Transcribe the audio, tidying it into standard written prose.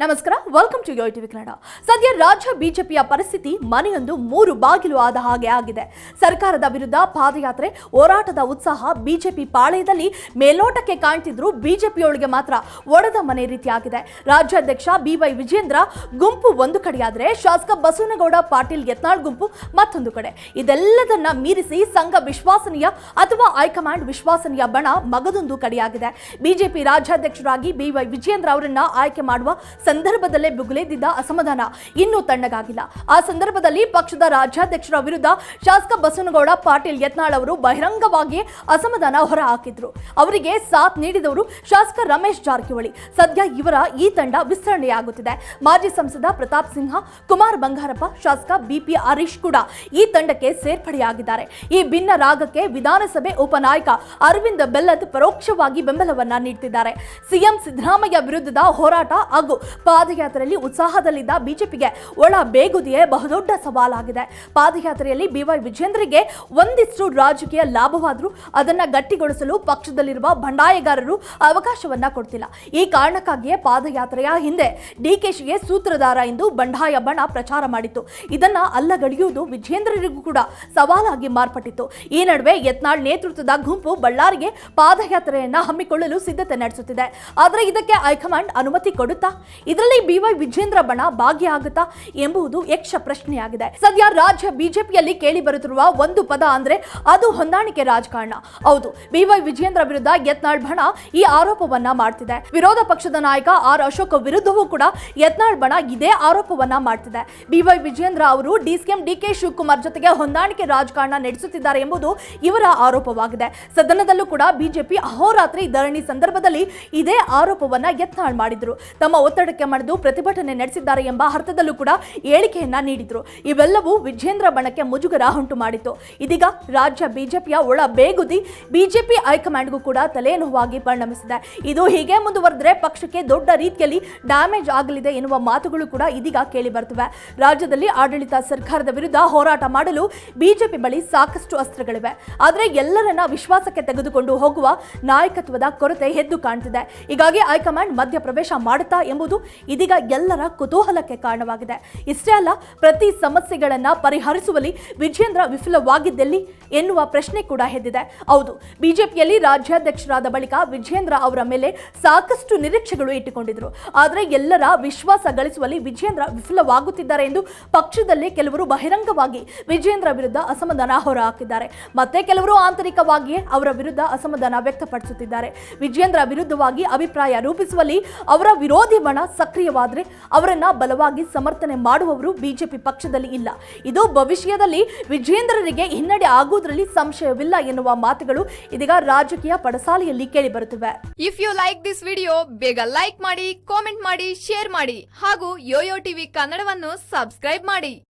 ನಮಸ್ಕಾರ, welcome to Yoyo TV Kannada. ಸದ್ಯ ರಾಜ್ಯ ಬಿಜೆಪಿಯ ಪರಿಸ್ಥಿತಿ ಮನೆಯೊಂದು ಮೂರು ಬಾಗಿಲು ಆದ ಹಾಗೆ ಆಗಿದೆ. ಸರ್ಕಾರದ ವಿರುದ್ಧ ಪಾದಯಾತ್ರೆ ಹೋರಾಟದ ಉತ್ಸಾಹ ಬಿಜೆಪಿ ಪಾಳೆಯದಲ್ಲಿ ಮೇಲೋಟಕ್ಕೆ ಕಾಣ್ತಿದ್ರು, ಬಿಜೆಪಿಯೊಳಗೆ ಮಾತ್ರ ಒಡೆದ ಮನೆ ರೀತಿಯಾಗಿದೆ. ರಾಜ್ಯಾಧ್ಯಕ್ಷ BY ವಿಜೇಂದ್ರ ಗುಂಪು ಒಂದು ಕಡೆಯಾದ್ರೆ, ಶಾಸಕ ಬಸವನಗೌಡ ಪಾಟೀಲ್ ಯತ್ನಾಳ್ ಗುಂಪು ಮತ್ತೊಂದು ಕಡೆ. ಇದೆಲ್ಲದನ್ನ ಮೀರಿಸಿ ಸಂಘ ವಿಶ್ವಾಸನೀಯ ಅಥವಾ ಹೈಕಮಾಂಡ್ ವಿಶ್ವಾಸನೀಯ ಬಣ ಮಗದೊಂದು ಕಡೆಯಾಗಿದೆ. ಬಿಜೆಪಿ ರಾಜ್ಯಾಧ್ಯಕ್ಷರಾಗಿ BY ವಿಜೇಂದ್ರ ಅವರನ್ನ ಆಯ್ಕೆ ಮಾಡುವ ಸಂದರ್ಭದಲ್ಲೇ ಬುಗುಲೆದ್ದಿದ್ದ ಅಸಮಾಧಾನ ಇನ್ನೂ ತಣ್ಣಗಾಗಿಲ್ಲ. ಆ ಸಂದರ್ಭದಲ್ಲಿ ಪಕ್ಷದ ರಾಜ್ಯಾಧ್ಯಕ್ಷರ ವಿರುದ್ಧ ಶಾಸಕ ಬಸವನಗೌಡ ಪಾಟೀಲ್ ಯತ್ನಾಳ್ ಅವರು ಬಹಿರಂಗವಾಗಿ ಅಸಮಾಧಾನ ಹೊರಹಾಕಿದ್ರು. ಅವರಿಗೆ ಸಾಥ್ ನೀಡಿದವರು ಶಾಸಕ ರಮೇಶ್ ಜಾರಕಿಹೊಳಿ. ಸದ್ಯ ಇವರ ಈ ತಂಡ ವಿಸ್ತರಣೆಯಾಗುತ್ತಿದೆ. ಮಾಜಿ ಸಂಸದ ಪ್ರತಾಪ್ ಸಿಂಹ, ಕುಮಾರ್ ಬಂಗಾರಪ್ಪ, ಶಾಸಕ BP ಹರೀಶ್ ಕೂಡ ಈ ತಂಡಕ್ಕೆ ಸೇರ್ಪಡೆಯಾಗಿದ್ದಾರೆ. ಈ ಭಿನ್ನ ರಾಗಕ್ಕೆ ವಿಧಾನಸಭೆ ಉಪನಾಯಕ ಅರವಿಂದ್ ಬೆಲ್ಲದ್ ಪರೋಕ್ಷವಾಗಿ ಬೆಂಬಲವನ್ನ ನೀಡುತ್ತಿದ್ದಾರೆ. ಸಿಎಂ ಸಿದ್ದರಾಮಯ್ಯ ವಿರುದ್ಧದ ಹೋರಾಟ ಹಾಗೂ ಪಾದಯಾತ್ರೆಯಲ್ಲಿ ಉತ್ಸಾಹದಲ್ಲಿದ್ದ ಬಿಜೆಪಿಗೆ ಒಳ ಬೇಗುದಿಯೇ ಬಹುದೊಡ್ಡ ಸವಾಲಾಗಿದೆ. ಪಾದಯಾತ್ರೆಯಲ್ಲಿ BY ವಿಜೇಂದ್ರಿಗೆ ಒಂದಿಷ್ಟು ರಾಜಕೀಯ ಲಾಭವಾದರೂ ಅದನ್ನ ಗಟ್ಟಿಗೊಳಿಸಲು ಪಕ್ಷದಲ್ಲಿರುವ ಬಂಡಾಯಗಾರರು ಅವಕಾಶವನ್ನ ಕೊಡ್ತಿಲ್ಲ. ಈ ಕಾರಣಕ್ಕಾಗಿಯೇ ಪಾದಯಾತ್ರೆಯ ಹಿಂದೆ DKಶಿಗೆ ಸೂತ್ರಧಾರ ಎಂದು ಬಂಡಾಯ ಬಣ ಪ್ರಚಾರ ಮಾಡಿತ್ತು. ಇದನ್ನ ಅಲ್ಲಗಳೆಯುವುದು ವಿಜೇಂದ್ರರಿಗೂ ಕೂಡ ಸವಾಲಾಗಿ ಮಾರ್ಪಟ್ಟಿತ್ತು. ಈ ನಡುವೆ ಯತ್ನಾಳ್ ನೇತೃತ್ವದ ಗುಂಪು ಬಳ್ಳಾರಿಗೆ ಪಾದಯಾತ್ರೆಯನ್ನ ಹಮ್ಮಿಕೊಳ್ಳಲು ಸಿದ್ಧತೆ ನಡೆಸುತ್ತಿದೆ. ಆದರೆ ಇದಕ್ಕೆ ಹೈಕಮಾಂಡ್ ಅನುಮತಿ ಕೊಡುತ್ತಾ? ಇದರಲ್ಲಿ BY ವಿಜೇಂದ್ರ ಬಣ ಭಾಗಿಯಾಗುತ್ತಾ ಎಂಬುದು ಯಕ್ಷ ಪ್ರಶ್ನೆಯಾಗಿದೆ. ಸದ್ಯ ರಾಜ್ಯ ಬಿಜೆಪಿಯಲ್ಲಿ ಕೇಳಿ ಬರುತ್ತಿರುವ ಒಂದು ಪದ ಅಂದ್ರೆ ಅದು ಹೊಂದಾಣಿಕೆ ರಾಜಕಾರಣ. ಹೌದು, BY ವಿಜೇಂದ್ರ ವಿರುದ್ಧ ಯತ್ನಾಳ್ ಬಣ ಈ ಆರೋಪವನ್ನ ಮಾಡ್ತಿದೆ. ವಿರೋಧ ಪಕ್ಷದ ನಾಯಕ R ಅಶೋಕ್ ವಿರುದ್ಧವೂ ಕೂಡ ಯತ್ನಾಳ್ ಬಣ ಇದೇ ಆರೋಪವನ್ನ ಮಾಡ್ತಿದೆ. BY ವಿಜೇಂದ್ರ ಅವರು DCM DK ಶಿವಕುಮಾರ್ ಜೊತೆಗೆ ಹೊಂದಾಣಿಕೆ ರಾಜಕಾರಣ ನಡೆಸುತ್ತಿದ್ದಾರೆ ಎಂಬುದು ಇವರ ಆರೋಪವಾಗಿದೆ. ಸದನದಲ್ಲೂ ಕೂಡ ಬಿಜೆಪಿ ಅಹೋರಾತ್ರಿ ಧರಣಿ ಸಂದರ್ಭದಲ್ಲಿ ಇದೇ ಆರೋಪವನ್ನ ಯತ್ನಾಳ್ ಮಾಡಿದ್ರು. ತಮ್ಮ ಒತ್ತಡಕ್ಕೆ ಮಣಿದು ಪ್ರತಿಭಟನೆ ನಡೆಸಿದ್ದಾರೆ ಎಂಬ ಅರ್ಥದಲ್ಲೂ ಕೂಡ ಹೇಳಿಕೆಯನ್ನ ನೀಡಿದ್ರು. ಇವೆಲ್ಲವೂ ವಿಜೇಂದ್ರ ಬಣಕ್ಕೆ ಮುಜುಗರ ಉಂಟು ಮಾಡಿತ್ತು. ಇದೀಗ ರಾಜ್ಯ ಬಿಜೆಪಿಯ ಒಳ ಬೇಗುದಿ ಬಿಜೆಪಿ ಹೈಕಮಾಂಡ್ಗೂ ಕೂಡ ತಲೆನೋವಾಗಿ ಪರಿಣಮಿಸಿದೆ. ಇದು ಹೀಗೆ ಮುಂದುವರೆದರೆ ಪಕ್ಷಕ್ಕೆ ದೊಡ್ಡ ರೀತಿಯಲ್ಲಿ ಡ್ಯಾಮೇಜ್ ಆಗಲಿದೆ ಎನ್ನುವ ಮಾತುಗಳು ಕೂಡ ಇದೀಗ ಕೇಳಿ ಬರುತ್ತಿವೆ. ರಾಜ್ಯದಲ್ಲಿ ಆಡಳಿತ ಸರ್ಕಾರದ ವಿರುದ್ಧ ಹೋರಾಟ ಮಾಡಲು ಬಿಜೆಪಿ ಬಳಿ ಸಾಕಷ್ಟು ಅಸ್ತ್ರಗಳಿವೆ. ಆದರೆ ಎಲ್ಲರನ್ನ ವಿಶ್ವಾಸಕ್ಕೆ ತೆಗೆದುಕೊಂಡು ಹೋಗುವ ನಾಯಕತ್ವದ ಕೊರತೆ ಎದ್ದು ಕಾಣ್ತಿದೆ. ಹೀಗಾಗಿ ಹೈಕಮಾಂಡ್ ಮಧ್ಯಪ್ರವೇಶ ಮಾಡುತ್ತಾ ಎಂಬುದು ಇದೀಗ ಎಲ್ಲರ ಕುತೂಹಲಕ್ಕೆ ಕಾರಣವಾಗಿದೆ. ಇಷ್ಟೇ ಅಲ್ಲ, ಪ್ರತಿ ಸಮಸ್ಯೆಗಳನ್ನ ಪರಿಹರಿಸುವಲ್ಲಿ ವಿಜೇಂದ್ರ ವಿಫಲವಾಗಿದ್ದೆಲ್ಲಿ ಎನ್ನುವ ಪ್ರಶ್ನೆ ಕೂಡ ಎದ್ದಿದೆ. ಹೌದು, ಬಿಜೆಪಿಯಲ್ಲಿ ರಾಜ್ಯಾಧ್ಯಕ್ಷರಾದ ಬಳಿಕ ವಿಜೇಂದ್ರ ಅವರ ಮೇಲೆ ಸಾಕಷ್ಟು ನಿರೀಕ್ಷೆಗಳು ಇಟ್ಟುಕೊಂಡಿದ್ರು. ಆದರೆ ಎಲ್ಲರ ವಿಶ್ವಾಸ ಗಳಿಸುವಲ್ಲಿ ವಿಜೇಂದ್ರ ವಿಫಲವಾಗುತ್ತಿದ್ದಾರೆ ಎಂದು ಪಕ್ಷದಲ್ಲಿ ಕೆಲವರು ಬಹಿರಂಗವಾಗಿ ವಿಜೇಂದ್ರ ವಿರುದ್ಧ ಅಸಮಾಧಾನ ಹೊರಹಾಕಿದ್ದಾರೆ. ಮತ್ತೆ ಕೆಲವರು ಆಂತರಿಕವಾಗಿಯೇ ಅವರ ವಿರುದ್ಧ ಅಸಮಾಧಾನ ವ್ಯಕ್ತಪಡಿಸುತ್ತಿದ್ದಾರೆ. ವಿಜೇಂದ್ರ ವಿರುದ್ಧವಾಗಿ ಅಭಿಪ್ರಾಯ ರೂಪಿಸುವಲ್ಲಿ ಅವರ ವಿರೋಧಿ ಬಣ ಸಕ್ರಿಯವಾದರೆ ಅವರನ್ನ ಬಲವಾಗಿ ಸಮರ್ಥನೆ ಮಾಡುವವರು ಬಿಜೆಪಿ ಪಕ್ಷದಲ್ಲಿ ಇಲ್ಲ. ಇದು ಭವಿಷ್ಯದಲ್ಲಿ ವಿಜೇಂದ್ರರಿಗೆ ಹಿನ್ನಡೆ ಆಗುವುದರಲ್ಲಿ ಸಂಶಯವಿಲ್ಲ ಎನ್ನುವ ಮಾತುಗಳು ಇದೀಗ ರಾಜಕೀಯ ಪಡಸಾಲೆಯಲ್ಲಿ ಕೇಳಿ ಬರುತ್ತಿವೆ. If you like this video, ಬೇಗ ಲೈಕ್ ಮಾಡಿ, ಕಾಮೆಂಟ್ ಮಾಡಿ, ಶೇರ್ ಮಾಡಿ ಹಾಗೂ ಯೋಯೋ ಟಿವಿ ಕನ್ನಡವನ್ನು ಸಬ್ಸ್ಕ್ರೈಬ್ ಮಾಡಿ.